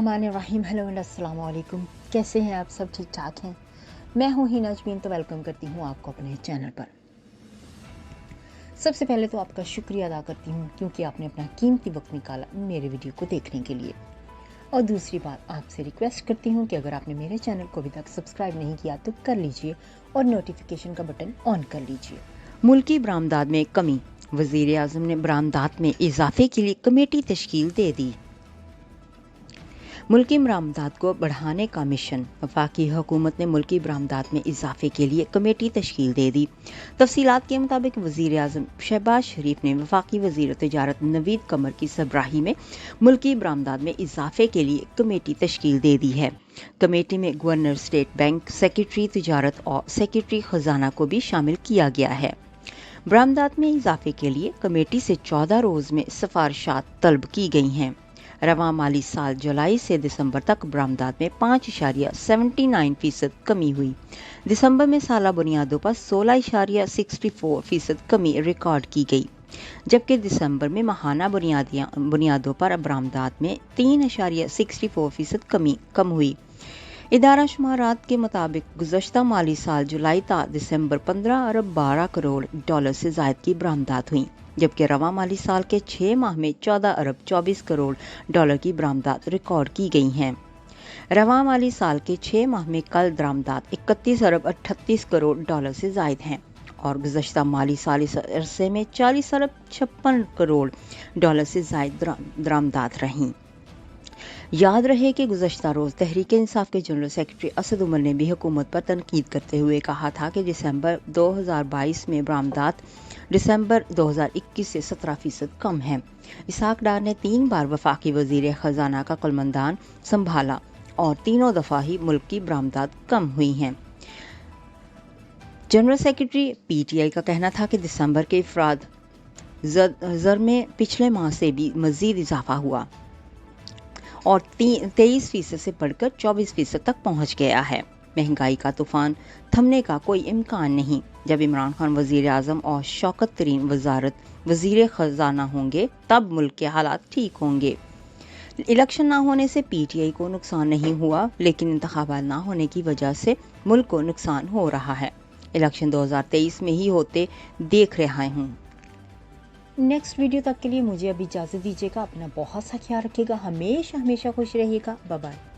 बिस्मिल्लाहिर्रहमानिर्रहीम। Hello and अस्सलाम वालेकुम। कैसे हैं आप सब? ठीक ठाक हैं? मैं हूँ हिना अजमीन, तो वेलकम करती हूँ आपको अपने चैनल पर। सबसे पहले तो आपका शुक्रिया अदा करती हूँ क्योंकि आपने अपना कीमती वक्त निकाला मेरे वीडियो को देखने के लिए। और दूसरी बात, आपसे रिक्वेस्ट करती हूँ कि अगर आपने मेरे चैनल को अभी तक सब्सक्राइब नहीं किया तो कर लीजिए और नोटिफिकेशन का बटन ऑन कर लीजिए। मुल्की बरामदात में कमी, वज़ीर आज़म ने बरामदात में इजाफे के लिए कमेटी तश्कील दे दी। मुल्की बरामदात को बढ़ाने का मिशन, वफाकी हुकूमत ने मुल्की बरामदात में इजाफे के लिए कमेटी तश्कील दे दी। तफसीलात के मुताबिक वज़ीर आज़म शहबाज शरीफ ने वफाकी वज़ीर तिजारत नवीद कमर की सरबराही में मुल्की बरामदात में इजाफे के लिए कमेटी तश्कील दे दी है। कमेटी में गवर्नर स्टेट बैंक, सेक्रेटरी तिजारत और सेक्रेटरी खजाना को भी शामिल किया गया है। बरामदात में इजाफे के लिए कमेटी से 14 रोज़ में सिफारिशात तलब की गई हैं। रवां माली साल जुलाई से दिसंबर तक बरामदात में 5.79% कमी हुई। दिसंबर में साला बुनियादों पर 16.64% कमी रिकॉर्ड की गई, जबकि दिसंबर में माहाना बुनियादों पर बरामदात में 3.64% कम हुई। इदारा शुमारात के मुताबिक गुज़श्ता माली साल जुलाई ता दिसंबर 15 अरब 12 करोड़ डॉलर से ज़ायद की बरामदात हुई, जबकि रवां माली साल के 6 माह में 14 अरब 24 करोड़ डॉलर की बरामदात रिकॉर्ड की गई हैं। रवां माली साल के 6 माह में कल दरामदात 31 अरब 38 करोड़ डॉलर से ज़ायद हैं और गुज़श्ता माली साल इस अरसे में 40 अरब 56 करोड़ डॉलर से ज़ायद दरामदात रहीं। याद रहे कि गुज़श्ता रोज़ तहरीक इंसाफ के जनरल सेक्रेटरी असद उमर ने भी हुकूमत पर तनकीद करते हुए कहा था कि दिसंबर 2022 में बरामदात दिसंबर 2021 से 17% कम है। इसहाक डार ने 3 बार वफाकी वज़ीर खजाना का कुलमंदान संभाला और तीनों दफ़ा ही मुल्क की बरामदात कम हुई हैं। जनरल सेक्रेटरी PTI का कहना था कि दिसंबर के अफराद ज़र में पिछले माह से भी मज़ीद इजाफा हुआ और 23% से बढ़कर 24% तक पहुंच गया है। महंगाई का तूफान थमने का कोई इम्कान नहीं। जब इमरान खान वज़ीर आज़म और शौकत तरीन वज़ीर खजाना होंगे तब मुल्क के हालात ठीक होंगे। इलेक्शन ना होने से PTI को नुकसान नहीं हुआ, लेकिन इंतखाबात ना होने की वजह से मुल्क को नुकसान हो रहा है। इलेक्शन 2023 में ही होते देख रहा हूँ। नेक्स्ट वीडियो तक के लिए मुझे अभी इजाज़त दीजिएगा। अपना बहुत सा ख्याल रखिएगा। हमेशा खुश रहिएगा। Bye bye.